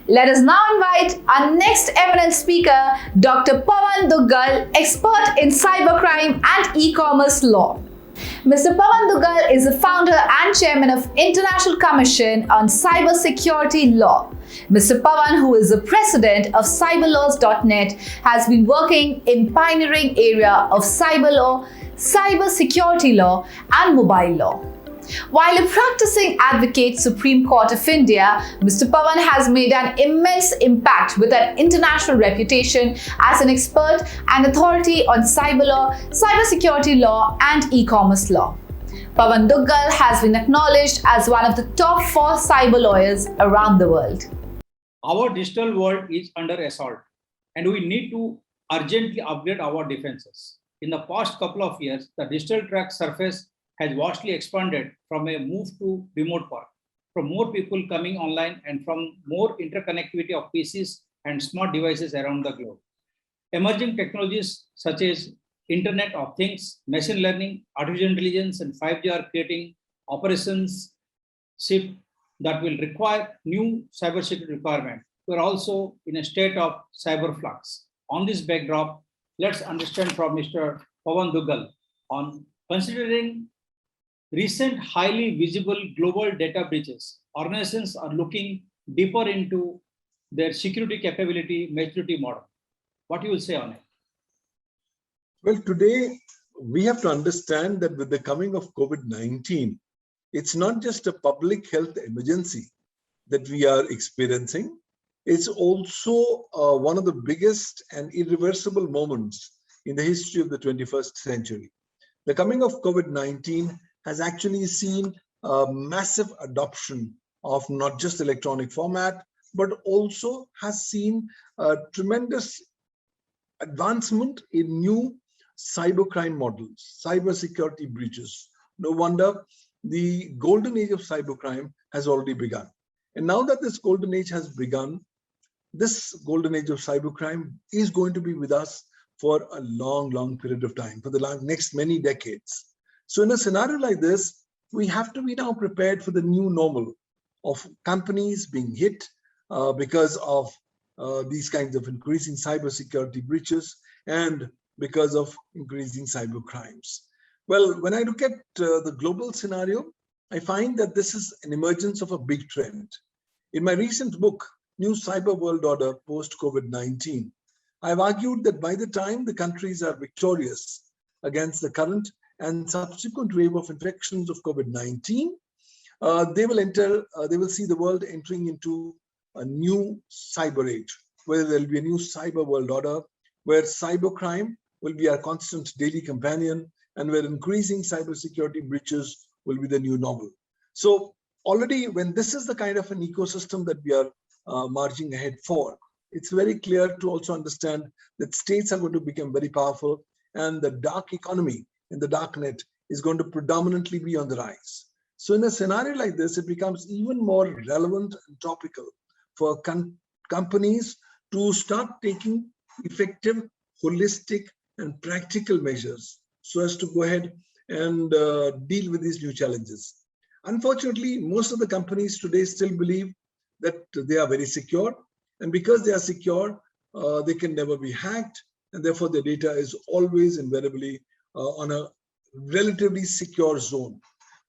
Let us now invite our next eminent speaker, Dr. Pavan Duggal, expert in cybercrime and e-commerce law. Mr. Pavan Duggal is the founder and chairman of International Commission on Cybersecurity Law. Mr. Pavan, who is the president of cyberlaws.net, has been working in pioneering area of cyber law, cybersecurity law, and mobile law. While a practicing advocate, Supreme Court of India, Mr. Pavan has made an immense impact with an international reputation as an expert and authority on cyber law, cybersecurity law, and e-commerce law. Pavan Duggal has been acknowledged as one of the top 4 cyber lawyers around the world. Our digital world is under assault, and we need to urgently upgrade our defenses. In the past couple of years, the digital threat surface has vastly expanded from a move to remote work, from more people coming online and from more interconnectivity of PCs and smart devices around the globe. Emerging technologies such as Internet of Things, machine learning, artificial intelligence, and 5G are creating operations shift that will require new cybersecurity requirements. We are also in a state of cyber flux. On this backdrop, let's understand from Mr. Pavan Duggal on considering recent highly visible global data breaches. Organizations are looking deeper into their security capability maturity model. What you will say on it? Well, today we have to understand that with the coming of COVID-19, it's not just a public health emergency that we are experiencing. It's also one of the biggest and irreversible moments in the history of the 21st century. The coming of COVID-19 has actually seen a massive adoption of not just electronic format, but also has seen a tremendous advancement in new cybercrime models, cybersecurity breaches. No wonder the golden age of cybercrime has already begun. And now that this golden age has begun, this golden age of cybercrime is going to be with us for a long period of time, for the next many decades. So in a scenario like this, we have to be now prepared for the new normal of companies being hit because of these kinds of increasing cybersecurity breaches and because of increasing cyber crimes. Well, when I look at the global scenario, I find that this is an emergence of a big trend. In my recent book, New Cyber World Order Post-COVID-19, I've argued that by the time the countries are victorious against the current and subsequent wave of infections of COVID-19, they will see the world entering into a new cyber age, where there will be a new cyber world order, where cybercrime will be our constant daily companion, and where increasing cybersecurity breaches will be the new normal. So already when this is the kind of an ecosystem that we are marching ahead for, it's very clear to also understand that states are going to become very powerful, and the dark economy in the dark net is going to predominantly be on the rise. So in a scenario like this, it becomes even more relevant and topical for companies to start taking effective, holistic, and practical measures so as to go ahead and deal with these new challenges. Unfortunately, most of the companies today still believe that they are very secure, and because they are secure, they can never be hacked, and therefore their data is always invariably on a relatively secure zone.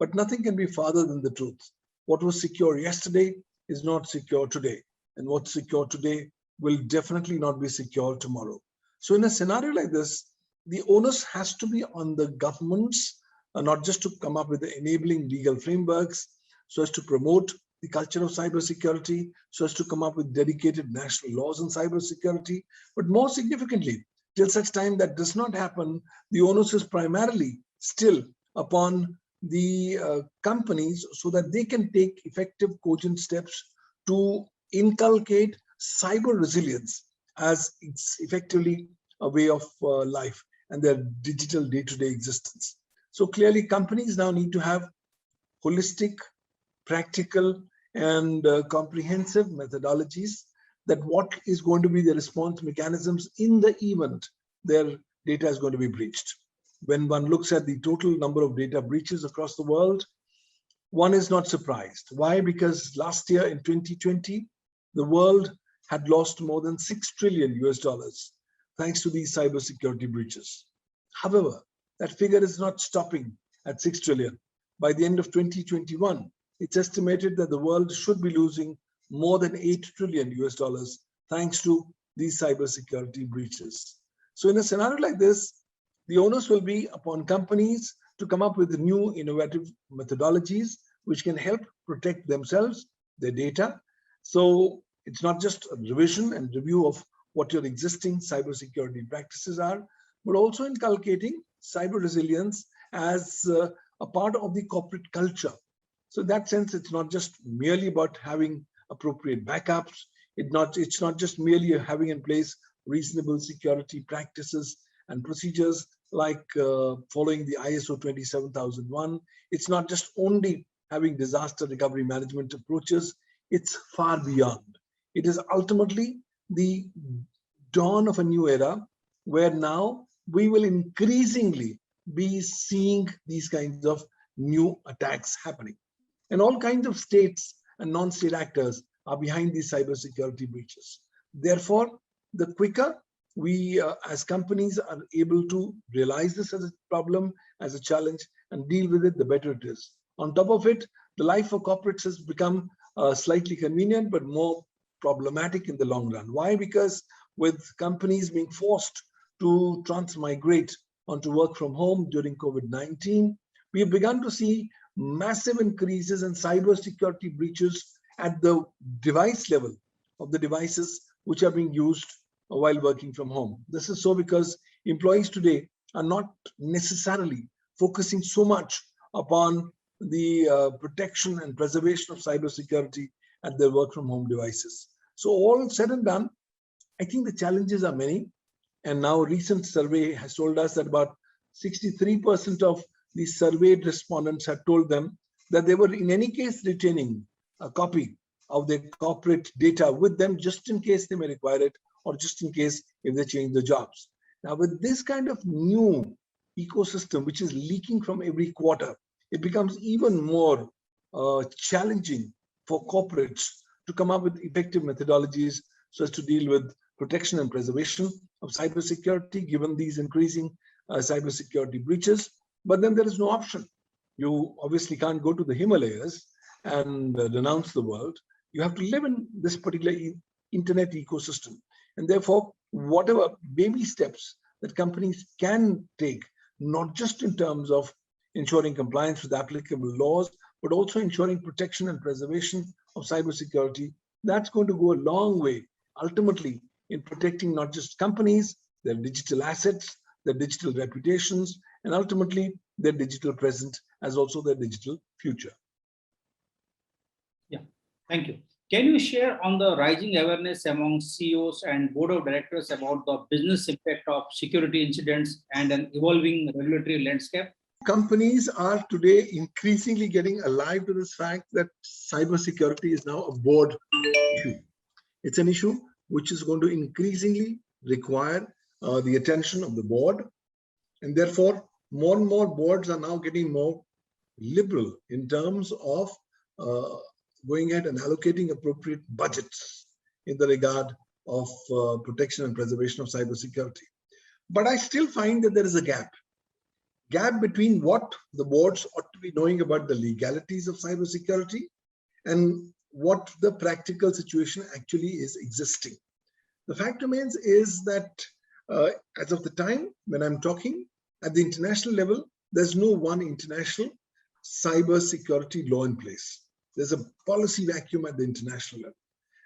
But nothing can be farther than the truth. What was secure yesterday is not secure today, and what's secure today will definitely not be secure tomorrow. So in a scenario like this, the onus has to be on the governments, not just to come up with the enabling legal frameworks so as to promote the culture of cybersecurity, so as to come up with dedicated national laws on cybersecurity, but more significantly, till such time that does not happen, the onus is primarily still upon the companies so that they can take effective, cogent steps to inculcate cyber resilience as it's effectively a way of life and their digital day-to-day existence. So clearly, companies now need to have holistic, practical, and comprehensive methodologies that what is going to be the response mechanisms in the event their data is going to be breached. When one looks at the total number of data breaches across the world, one is not surprised. Why? Because last year in 2020, the world had lost more than 6 trillion US dollars thanks to these cybersecurity breaches. However, that figure is not stopping at 6 trillion. By the end of 2021, it's estimated that the world should be losing more than 8 trillion US dollars thanks to these cybersecurity breaches. So in a scenario like this, the onus will be upon companies to come up with new innovative methodologies which can help protect themselves, their data. So it's not just a revision and review of what your existing cybersecurity practices are, but also inculcating cyber resilience as a part of the corporate culture. So in that sense, it's not just merely about having appropriate backups. It's not just merely having in place reasonable security practices and procedures like following the ISO 27001. It's not just only having disaster recovery management approaches. It's far beyond. It is ultimately the dawn of a new era where now we will increasingly be seeing these kinds of new attacks happening. And all kinds of states and non-state actors are behind these cybersecurity breaches. Therefore, the quicker we as companies are able to realize this as a problem, as a challenge, and deal with it, the better it is. On top of it, the life for corporates has become slightly convenient, but more problematic in the long run. Why? Because with companies being forced to transmigrate onto work from home during COVID-19, we have begun to see massive increases in cybersecurity breaches at the device level of the devices which are being used while working from home. This is so because employees today are not necessarily focusing so much upon the protection and preservation of cybersecurity at their work from home devices. So all said and done, I think the challenges are many. And now a recent survey has told us that about 63% of the surveyed respondents had told them that they were in any case retaining a copy of their corporate data with them just in case they may require it, or just in case if they change the jobs. Now with this kind of new ecosystem which is leaking from every quarter, it becomes even more challenging for corporates to come up with effective methodologies so as to deal with protection and preservation of cybersecurity given these increasing cybersecurity breaches. But then there is no option. You obviously can't go to the Himalayas and renounce the world. You have to live in this particular internet ecosystem. And therefore, whatever baby steps that companies can take, not just in terms of ensuring compliance with applicable laws, but also ensuring protection and preservation of cybersecurity, that's going to go a long way, ultimately, in protecting not just companies, their digital assets, their digital reputations, and ultimately their digital present as also their digital future. Yeah, thank you. Can you share on the rising awareness among CEOs and board of directors about the business impact of security incidents and an evolving regulatory landscape? Companies are today increasingly getting alive to this fact that cybersecurity is now a board issue. It's an issue which is going to increasingly require the attention of the board. And therefore, more and more boards are now getting more liberal in terms of going ahead and allocating appropriate budgets in the regard of protection and preservation of cybersecurity. But I still find that there is a gap between what the boards ought to be knowing about the legalities of cybersecurity and what the practical situation actually is existing. The fact remains is that as of the time when I'm talking at the international level, there's no one international cybersecurity law in place. There's a policy vacuum at the international level.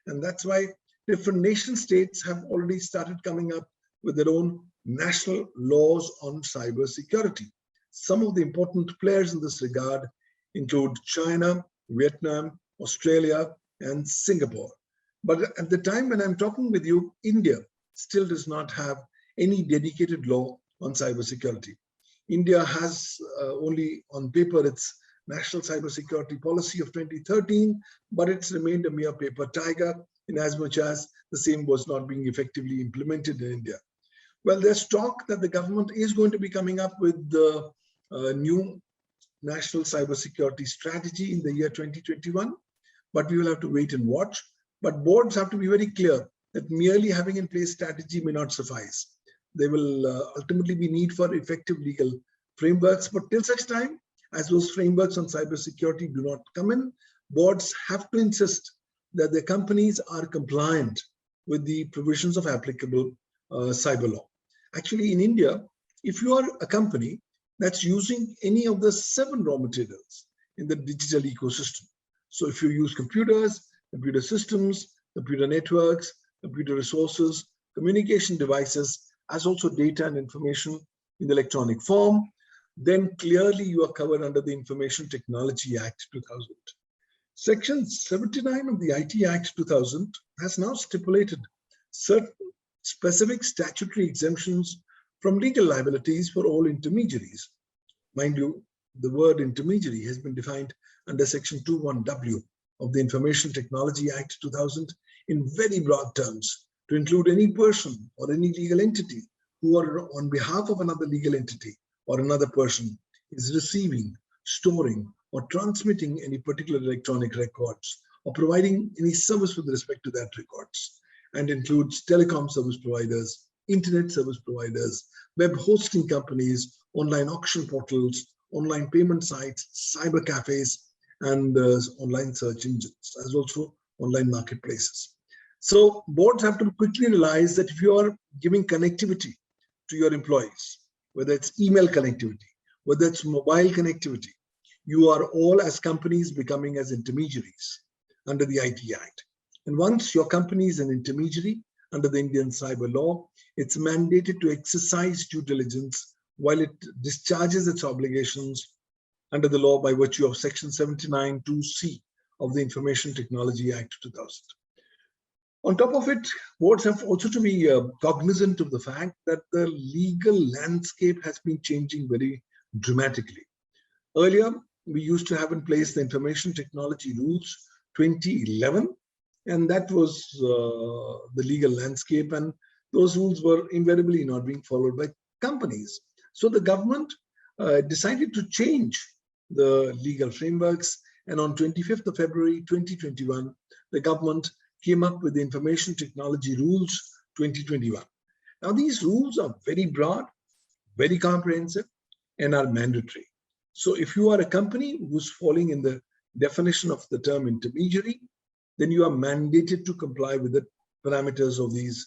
And that's why different nation states have already started coming up with their own national laws on cybersecurity. Some of the important players in this regard include China, Vietnam, Australia, and Singapore. But at the time when I'm talking with you, India still does not have any dedicated law on cybersecurity. India has only on paper its National Cybersecurity Policy of 2013, but it's remained a mere paper tiger in as much as the same was not being effectively implemented in India. Well, there's talk that the government is going to be coming up with the new National Cybersecurity Strategy in the year 2021, but we will have to wait and watch. But boards have to be very clear that merely having in place strategy may not suffice. There will ultimately be need for effective legal frameworks, but till such time as those frameworks on cybersecurity do not come in, boards have to insist that their companies are compliant with the provisions of applicable cyber law. Actually, in India, if you are a company that's using any of the 7 raw materials in the digital ecosystem, so if you use computers, computer systems, computer networks, computer resources, communication devices, as also data and information in electronic form, then clearly you are covered under the Information Technology Act 2000. Section 79 of the IT Act 2000 has now stipulated certain specific statutory exemptions from legal liabilities for all intermediaries. Mind you, the word intermediary has been defined under Section 21W of the Information Technology Act 2000 in very broad terms to include any person or any legal entity who are on behalf of another legal entity or another person is receiving, storing, or transmitting any particular electronic records or providing any service with respect to that records, and includes telecom service providers, internet service providers, web hosting companies, online auction portals, online payment sites, cyber cafes, and online search engines, as also online marketplaces. So boards have to quickly realize that if you are giving connectivity to your employees, whether it's email connectivity, whether it's mobile connectivity, you are all as companies becoming as intermediaries under the IT Act. And once your company is an intermediary under the Indian cyber law, it's mandated to exercise due diligence while it discharges its obligations under the law by virtue of Section 79(2)(c) of the Information Technology Act 2000. On top of it, boards have also to be cognizant of the fact that the legal landscape has been changing very dramatically. Earlier, we used to have in place the Information Technology Rules 2011, and that was the legal landscape, and those rules were invariably not being followed by companies. So the government decided to change the legal frameworks, and on 25th of February 2021, the government came up with the Information Technology Rules 2021. Now, these rules are very broad, very comprehensive, and are mandatory. So if you are a company who's falling in the definition of the term intermediary, then you are mandated to comply with the parameters of these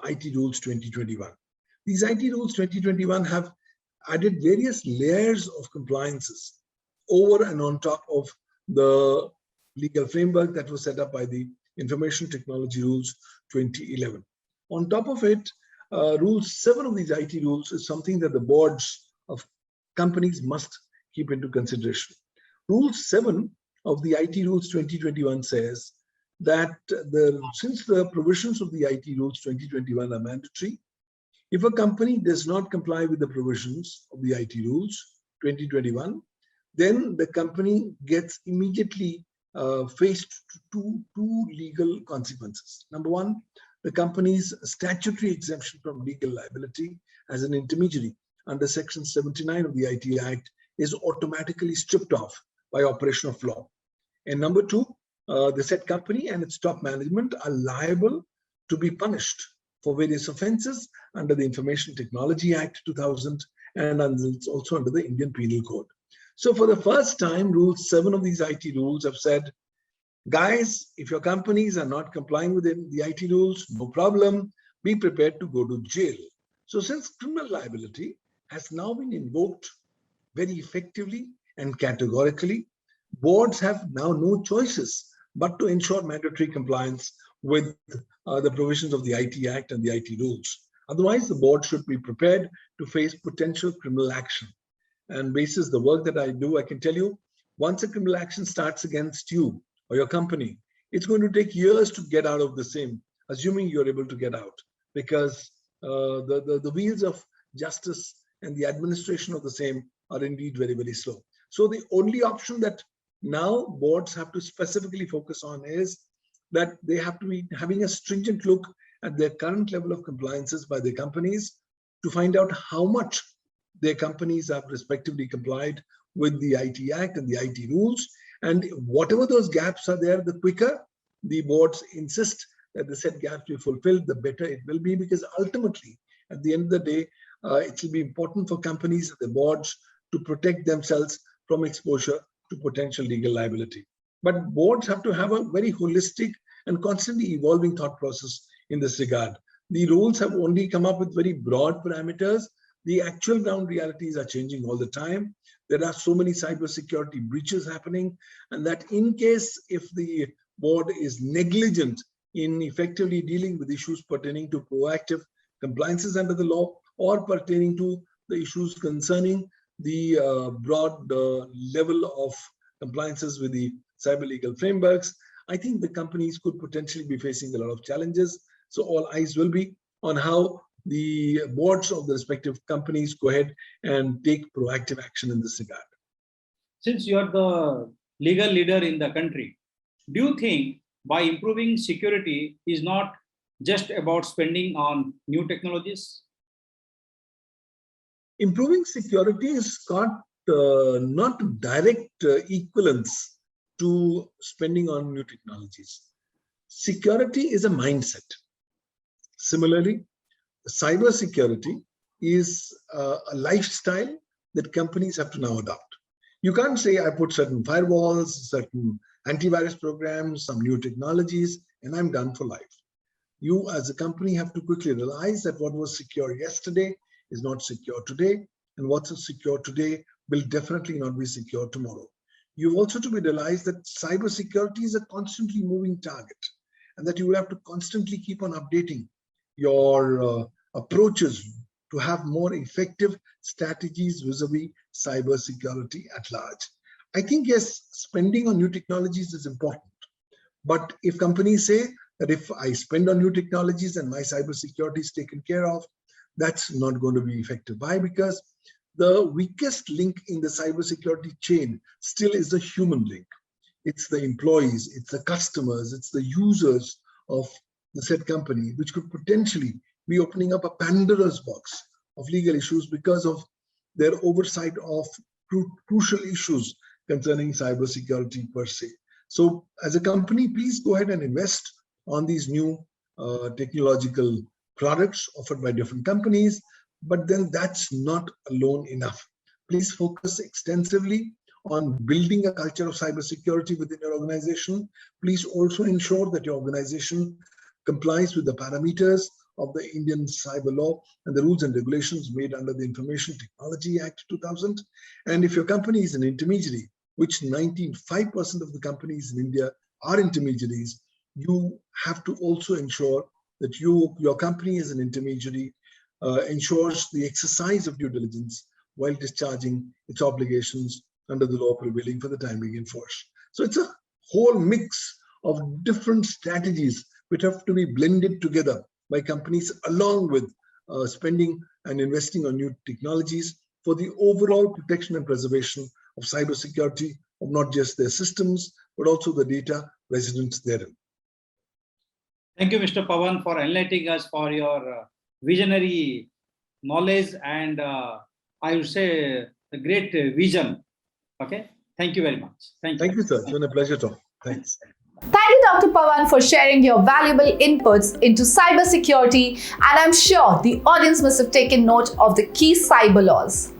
IT Rules 2021. These IT Rules 2021 have added various layers of compliances over and on top of the legal framework that was set up by the Information Technology Rules 2011. On top of it, Rule 7 of these IT rules is something that the boards of companies must keep into consideration. Rule 7 of the IT Rules 2021 says that since the provisions of the IT Rules 2021 are mandatory, if a company does not comply with the provisions of the IT Rules 2021, then the company gets immediately faced to two legal consequences. Number one, the company's statutory exemption from legal liability as an intermediary under Section 79 of the IT Act is automatically stripped off by operation of law. And number two, the said company and its top management are liable to be punished for various offenses under the Information Technology Act 2000 and also under the Indian Penal Code. So for the first time, Rule 7 of these IT rules have said, guys, if your companies are not complying with the IT rules, no problem, be prepared to go to jail. So since criminal liability has now been invoked very effectively and categorically, boards have now no choices but to ensure mandatory compliance with the provisions of the IT Act and the IT rules. Otherwise, the board should be prepared to face potential criminal action. And basis the work that I do, I can tell you, once a criminal action starts against you or your company, it's going to take years to get out of the same, assuming you're able to get out, because the wheels of justice and the administration of the same are indeed very, very slow. So the only option that now boards have to specifically focus on is that they have to be having a stringent look at their current level of compliances by their companies to find out how much their companies have respectively complied with the IT Act and the IT rules. And whatever those gaps are there, the quicker the boards insist that the set gaps be fulfilled, the better it will be, because ultimately, at the end of the day, it will be important for companies and the boards to protect themselves from exposure to potential legal liability. But boards have to have a very holistic and constantly evolving thought process in this regard. The rules have only come up with very broad parameters. The actual ground realities are changing all the time. There are so many cybersecurity breaches happening, and that in case if the board is negligent in effectively dealing with issues pertaining to proactive compliances under the law or pertaining to the issues concerning the broad level of compliances with the cyber legal frameworks, I think the companies could potentially be facing a lot of challenges. So all eyes will be on how the boards of the respective companies go ahead and take proactive action in this regard. Since you are the legal leader in the country, do you think by improving security is not just about spending on new technologies? Improving security is not direct equivalence to spending on new technologies. Security is a mindset. Similarly, cybersecurity is a lifestyle that companies have to now adopt. You can't say I put certain firewalls, certain antivirus programs, some new technologies, and I'm done for life. You as a company have to quickly realize that what was secure yesterday is not secure today, and what's secure today will definitely not be secure tomorrow. You've also to be realized that cybersecurity is a constantly moving target, and that you will have to constantly keep on updating your approaches to have more effective strategies vis-a-vis cybersecurity at large. I think, yes, spending on new technologies is important. But if companies say that if I spend on new technologies and my cybersecurity is taken care of, that's not going to be effective. Why? Because the weakest link in the cybersecurity chain still is the human link. It's the employees, it's the customers, it's the users of the said company, which could potentially be opening up a Pandora's box of legal issues because of their oversight of crucial issues concerning cybersecurity per se. So as a company, please go ahead and invest on these new technological products offered by different companies, but then that's not alone enough. Please focus extensively on building a culture of cybersecurity within your organization. Please also ensure that your organization complies with the parameters of the Indian cyber law and the rules and regulations made under the Information Technology Act 2000. And if your company is an intermediary, which 95% of the companies in India are intermediaries, you have to also ensure that your company as an intermediary ensures the exercise of due diligence while discharging its obligations under the law prevailing for the time being in force. So it's a whole mix of different strategies which have to be blended together by companies along with spending and investing on new technologies for the overall protection and preservation of cybersecurity of not just their systems, but also the data residents therein. Thank you, Mr. Pavan, for enlightening us for your visionary knowledge and I would say a great vision. Okay, thank you very much. Thank you, sir. It's been a pleasure talking. Thanks. Thank you, Dr. Pavan, for sharing your valuable inputs into cybersecurity, and I'm sure the audience must have taken note of the key cyber laws.